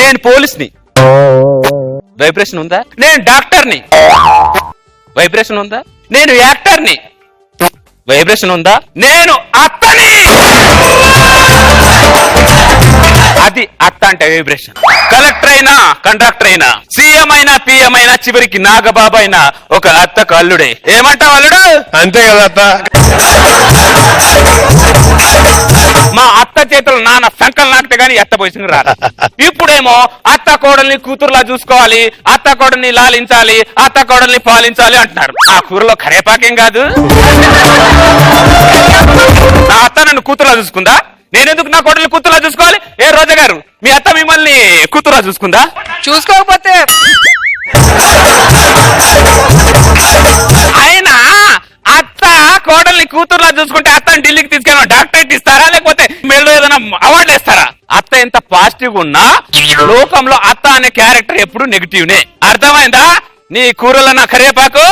నేను పోలీస్ని, వైబ్రేషన్ ఉందా? నేను డాక్టర్ని, వైబ్రేషన్ ఉందా? నేను యాక్టర్ని, వైబ్రేషన్ ఉందా? నేను అత్తని, అది అత్త అంటే వైబ్రేషన్. కలెక్టర్ అయినా, కండక్టర్ అయినా, సీఎం అయినా, పిఎం అయినా, చివరికి నాగబాబు అయినా ఒక అత్తకు అల్లుడే. ఏమంటావు అల్లుడు? అంతే కదా అత్త. మా అత్త చేతులు నాన్న సంకల్ నాకితే గానీ అత్త పోయి రాదు. ఇప్పుడేమో అత్త కోడల్ని కూతురులా చూసుకోవాలి, అత్త కోడల్ని లాలించాలి, అత్త కోడల్ని పాలించాలి అంటున్నారు. ఆ కూరలో కరేపాకేం కాదు. నా అత్త నన్ను కూతురులా చూసుకుందా? నేనెందుకు నా కోడల్ని కూతురులా చూసుకోవాలి? ఏ రోజా గారు, మీ అత్త మిమ్మల్ని కూతురులా చూసుకుందా? చూసుకోకపోతే అయినా అత్త కోడల్ని కూతురులా చూసుకుంటే అత్తని ఢిల్లీకి తీసుకెళ్ళి డాక్టరేట్ ఇస్తారా, లేకపోతే మెడలో ఏదైనా అవార్డు ఇస్తారా? అత్త ఎంత పాజిటివ్ ఉన్నా లోకంలో అత్త అనే క్యారెక్టర్ ఎప్పుడు నెగిటివ్నే. అర్థమైందా? నీ కూరలో నా కరివేపాకు.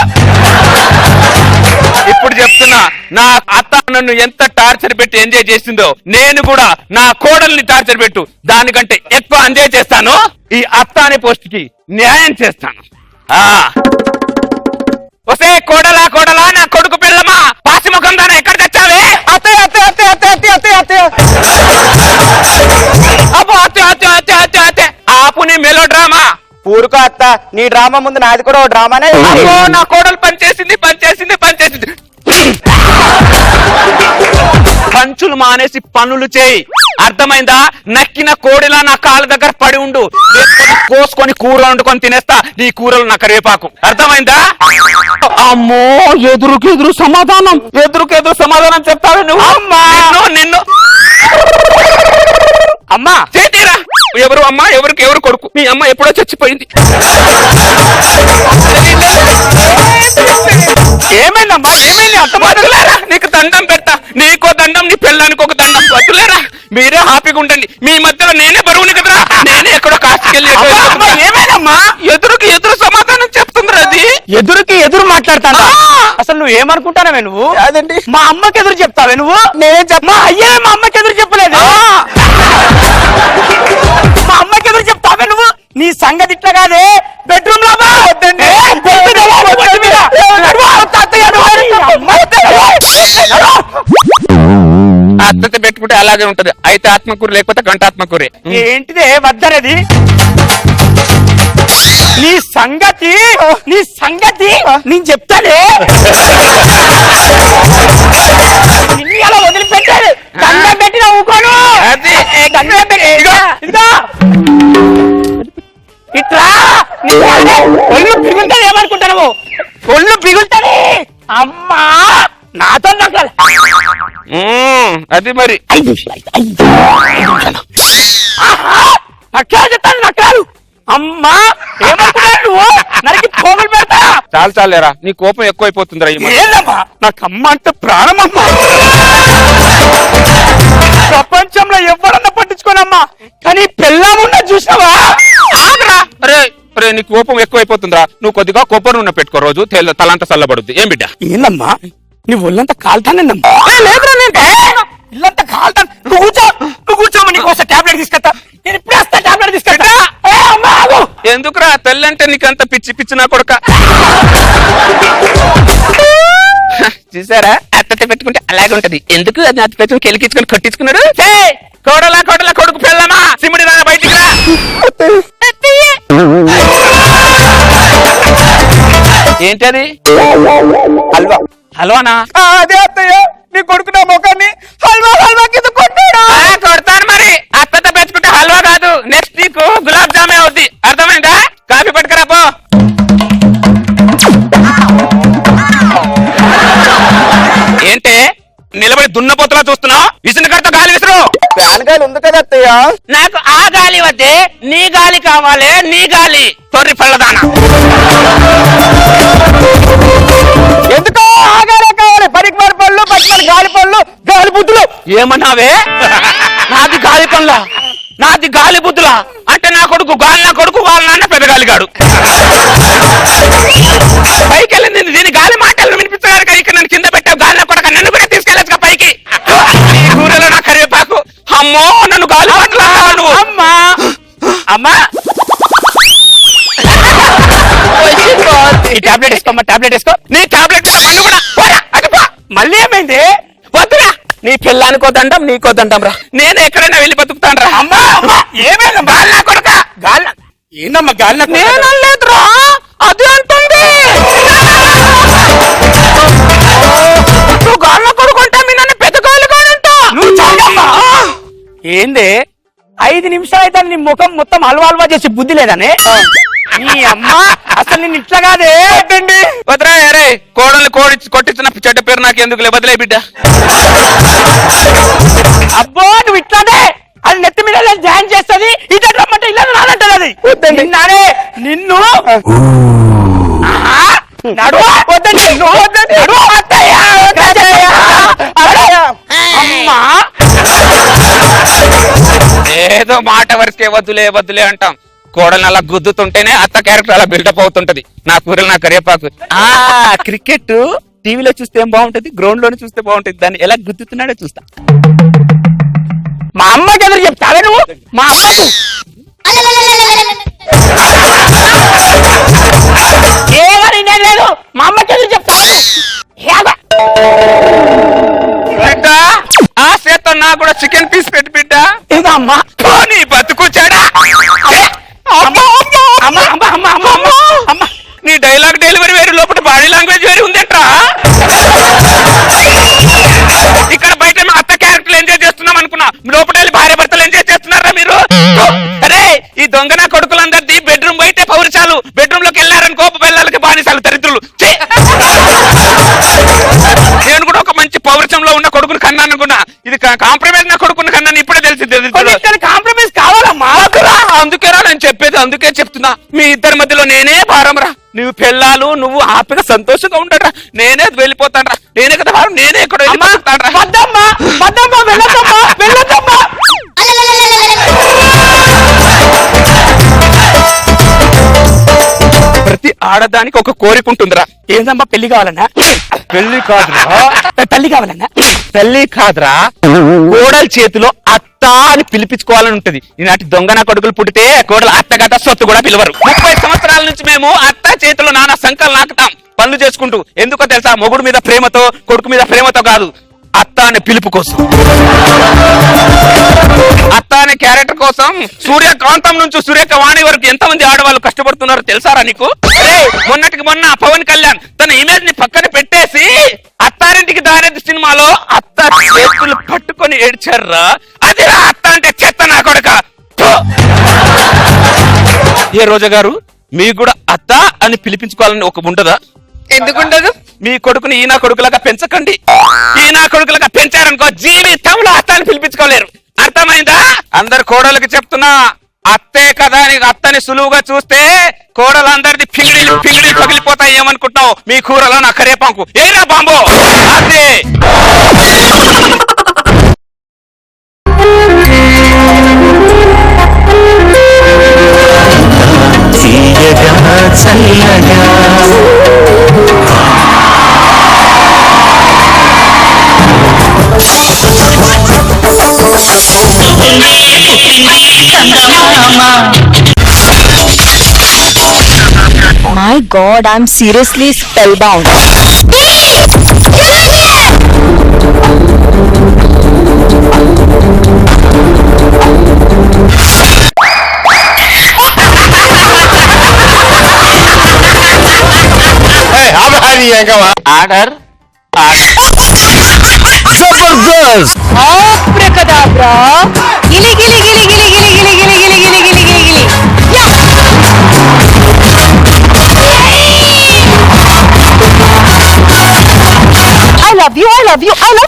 ఇప్పుడు చెప్తున్నా, నా అత్త నన్ను ఎంత టార్చర్ పెట్టి ఎంజాయ్ చేసిందో నేను కూడా నా కోడల్ని టార్చర్ పెట్టు దానికంటే ఎక్కువ ఎంజాయ్ చేస్తాను. ఈ అత్త అనే పోస్ట్ కి న్యాయం చేస్తాను. వస్తే కోడలా కోడలా, నా కొడుకు పిల్లమా, పాసిముఖం దానా ఎక్కడ తెచ్చావే? అత్తయ్య అత్తయ్య అత్తయ్య అత్తయ్య అత్తయ్య అత్తయ్య అబ్బో అత్తే అత్తే అత్తే అత్తే అత్తే ఆపు నీ మెలో డ్రామా. ఊరుకో అత్త, నీ డ్రామా ముందు నాది కూడా ఓ డ్రామానే. అబ్బో నా కోడలు పనిచేసింది పనిచేసింది పనిచేసింది. పంచులు మానేసి పనులు చేయి. అర్థమైందా? నక్కిన కోడిలా నా కాళ్ళ దగ్గర పడి ఉండు. కోసుకొని కూర వండుకొని తినేస్తా. నీ కూరలు నా కరివేపాకు. అర్థమైందా? అమ్మో ఎదురుకెదురు సమాధానం, ఎదురుకెదురు సమాధానం చెప్తావే నువ్వు? అమ్మా నిన్ను అమ్మా చేతీరా. ఎవరు అమ్మా, ఎవరికి ఎవరు కొడుకు? మీ అమ్మ ఎప్పుడో చచ్చిపోయింది. ఏమైందమ్మా, ఏమైంది? వద్దులేరా, నీకు దండం పెడతా. నీకో దండం, నీ పెళ్ళానికి ఒక దండం. వద్దులేరా, మీరే హ్యాపీగా ఉండండి. మీ మధ్యలో నేనే బరువుని కదరా. నేనే ఎక్కడో కాస్ట్కెళ్ళి ఏమైందమ్మా? ఎదురుకి ఎదురు సమాధానం చెప్తుందిరా. అది ఎదురుకి ఎదురు మాట్లాడతాను. అసలు నువ్వు ఏమనుకుంటానవే? నువ్వు అదండి మా అమ్మకి ఎదురు చెప్తావే నువ్వు? నేనేం చెప్పా? అయ్యే మా అమ్మకి ఎదురు చెప్పలేదు. మా అమ్మకి ఎదురు చెప్తావే నువ్వు? నీ సంగతి ఇట్లా కాదే. బెడ్రూమ్ లో అత్తత పెట్టుకుంటే అలాగే ఉంటది. అయితే ఆత్మకూర లేకపోతే గంట ఆత్మకూరే. ఏంటిదే వద్దనేది? నీ సంగతి నేను చెప్తానే. నిన్ను అలా వదిలిపెట్టాలి. దండం పెట్టి నవ్వుకోను. దండం పెట్టి ఇట్లా ఒళ్ళు పిగులుతాను. ఏమనుకుంటాను? ఒళ్ళు పిగులుతాను. అమ్మా నాతో అది మరి నక్కాలు చెప్తాను. నక్కాలు అమ్మా ఏమనుకున్నావు నువ్వు? నరికి పోగులు పెడతా. చాలు చాలేరా, నీ కోపం ఎక్కువైపోతుందిరా. ఏందమ్మా, నాకు అమ్మ అంటే ప్రాణమమ్మా. ప్రపంచంలో ఎవరన్నా పట్టించుకోనమ్మా, కానీ పెళ్ళామున్నా చూసావా? అరే అరే, నీ కోపం ఎక్కువైపోతుందిరా. నువ్వు కొద్దిగా కొబ్బరి నూనె పెట్టుకో, రోజు తలంతా చల్లబడుద్ది. ఏం బిడ్డ? ఏందమ్మా నీ ఒళ్ళంతా కాలుతానమ్మా. లేదురా, నేను ఇల్లంతా కాలుతాను. నువ్వు కూర్చోమ్మా, నీకోసం టాబ్లెట్ తీసుకెళ్తా. నేను ఇప్పుడు వస్తా, టాబ్లెట్ తీసుకెళ్తా. ఎందుకురా తెల్లంటే నీకంత పిచ్చి పిచ్చి నా కొడుక. చూసారా, అత్తతే పెట్టుకుంటే అలాగే ఉంటది. ఎందుకు అది అత్త పెట్టుకుని కెలికించుకొని కొట్టించుకున్నాడు. కోడలా కోడలా, కొడుకు పెళ్ళమా, సిమ్మిడి రా బయటికి రా. ఏంటది? హల్వా. హల్వానా? అదే అత్తయ్య, నీ కొడుకు నా ముఖాన్ని హల్వా కింద కొట్టాడు. కొడతాను మరి. అత్తతో పెంచుకుంటే హల్వా కాదు, నెక్స్ట్ నీకు గులాబ్ జామే అవుద్ది. అర్థమైందా? కాఫీ పట్టుకురా పో. ఏంటే నిలబడి దున్నపోతులా చూస్తున్నావు? విసును కడతా గాలి విసురు. ఫ్యాన్ గాలి ఉంది కదా అత్తయ్య. నాకు ఆ గాలి వద్దే, నీ గాలి కావాలి. నీ గాలి తొర్రి పళ్ళదానా. ఎందుకో ఆగాలే కావాలి. పరిమాణ పళ్ళు, పచ్చిమని గాలి పళ్ళు, గాలి బుద్ధులు. ఏమన్నావే? నాది గాలి పనుల, నాది గాలి బుద్ధులా? అంటే నా కొడుకు గాలి, నా కొడుకు వాళ్ళ నాన్న పెద్ద గాలిగాడు. పైకి వెళ్ళింది దీని గాలి మాటలు వినిపించడానికి ఇక్కడ నన్ను కింద పెట్టావు గాలి కొడక నన్ను కూడా తీసుకెళ్ళచ్చు పైకి ఈ కూరలో నా కరివేపాకు అమ్మో నన్ను గాలి మాట్లాడతావా నువ్వు అమ్మా అమ్మా ఈ టాబ్లెట్ వేసుకోమ్మా టాబ్లెట్ వేసుకో నీ టాబ్లెట్ నన్ను కూడా పోరా, అటు పో. మళ్ళీ ఏమైంది వద్దురా నీ పిల్లానికో దండం నీకో దండం రా నేను ఎక్కడైనా వెళ్ళి బతుకుతాను రా అమ్మా అమ్మా ఏమైందమ్మా గాలి నా కొడక గాలి ఏందమ్మా గాలి నేనలేదురా అది అంటుంది నువ్వు గాల్లో కొడుకుంటా మీ నన్ను పెద్ద గాలి కాడంటా నువ్వు చాలమ్మా ఏంది 5 నిమిషాలు అయితే నీ ముఖం మొత్తం హల్వా చేసి బుద్ధి లేదనే నీ అమ్మ అసలు నేను ఇట్లా కాదే వదరా అరే కోడల్ని కొట్టించిన చెడ్డ పేరు నాకు ఎందుకు వదిలే బిడ్డ అబ్బో నువ్వు ఇట్లానే అది నెత్తి మీద జాయిన్ చేస్తుంది ఇట్లా రమ్మంటే ఇలా రానంటది అది నిన్నానే నిన్ను నడువా వద్దండి నువ్వు వద్దండి నడువా అమ్మా ఏదో మాట వరకే వద్దులే అంటాం కోడల్ని అలా గుద్దుతుంటేనే అత్త క్యారెక్టర్ అలా బిల్డప్ అవుతుంటది నా కూరలు నా కరివేపాకు క్రికెట్ టీవీలో చూస్తే ఏం బాగుంటది గ్రౌండ్ లోనే చూస్తే బాగుంటది దాన్ని ఎలా గుద్దుతున్నాడో చూస్తా మా అమ్మకి ఎదురు చెప్తావే నువ్వు మా అమ్మకు ఏమని నేను లేదు మా అమ్మకి ఎదురు చెప్తావే బిడ్డ ఆ చేత్తో నాకు కూడా చికెన్ పీస్ పెట్టి బిడ్డ ఏదో అమ్మా నీ బతుకుచ్చాడా నీ డైలాగ్ డెలివరీ వేరు లోపల బాడీ లాంగ్వేజ్ వేరు ఉందేట్రా ఇక్కడ బయట మా అత్త క్యారెక్టర్ ఎంజాయ్ చేస్తున్నాం అనుకున్నా లోపల వెళ్ళి భార్య భర్తలు ఎంజాయ్ చేస్తున్నారా మీరు అరే ఈ దొంగన కొడుకులందరిది బెడ్రూమ్ బయటే పౌరుషాలు బెడ్రూమ్ లోకి వెళ్ళారని కోప పిల్లలకి బానిసాలు దరిద్రులు నేను కూడా ఒక మంచి పౌరుషంలో ఉన్న కొడుకుని కన్నా అనుకున్నా ఇది కాంప్రమైజ్ నా కొడుకుని కన్నా ఇప్పుడే తెలిసింది కాంప్రమైజ్ కావాలమ్మా అందుకేరా నేను చెప్పేది అందుకే చెప్తున్నా మీ ఇద్దరి మధ్యలో నేనే భారం రా నువ్వు పెళ్ళాలు నువ్వు హ్యాపీగా సంతోషంగా ఉండరా నేనే వెళ్ళిపోతాను రా నేనే కదా భారం నేనే ఎక్కడ ప్రతి ఆడదానికి ఒక కోరిక ఉంటుందిరా ఏందమ్మా పెళ్లి కావాలన్నా పెళ్లి కాదురా పెళ్లి కావాలన్నా పెళ్లి కాదురా కోడల చేతిలో అత్త అని పిలిపించుకోవాలని ఉంటది ఈనాటి దొంగన కొడుకులు పుట్టితే కోడలు అత్తగట సొత్తు కూడా పిలవరు 30 సంవత్సరాల నుంచి మేము అత్త చేతిలో నానా సంకలు నాకుతాం పనులు చేసుకుంటూ ఎందుకో తెలుసా మొగుడు మీద ప్రేమతో కొడుకు మీద ప్రేమతో కాదు అత్త అనే పిలుపు కోసం అత్త అనే క్యారెక్టర్ కోసం సూర్యకాంతం నుంచి సూర్యకవాణి వరకు ఎంతమంది ఆడవాళ్ళు కష్టపడుతున్నారో తెలుసారా నీకు మొన్నటికి మొన్న పవన్ కళ్యాణ్ తన ఇమేజ్ ని పక్కన పెట్టేసి అత్తారింటికి దారేది సినిమాలో అత్త చేతులు పట్టుకొని ఏడ్చారా అది అత్త అంటే చెత్త నా కొడక ఏ రోజా గారు మీకు కూడా అత్త అని పిలిపించుకోవాలని ఒక ఉండదా ఎందుకుండదు మీ కొడుకుని ఈనా కొడుకులాగా పెంచకండి ఈనా కొడుకులాగా పెంచారనుకో జీవితంలో అత్త అని పిలిపించుకోలేరు అర్థమైందా అందరు కోడలకి చెప్తున్నా అత్తే కదా అని అత్తని సులువుగా చూస్తే కోడలందరిది పింగిడి పగిలిపోతాయి ఏమనుకుంటున్నావు మీ కూరలో నా కరేపాకు ఏనా బాంబో అత్తే My God, I'm seriously spellbound. Order Jabardasth Abracadabra. Gili gili gili gili gili gili gili gili gili gili gili gili. I love you. I love you. I love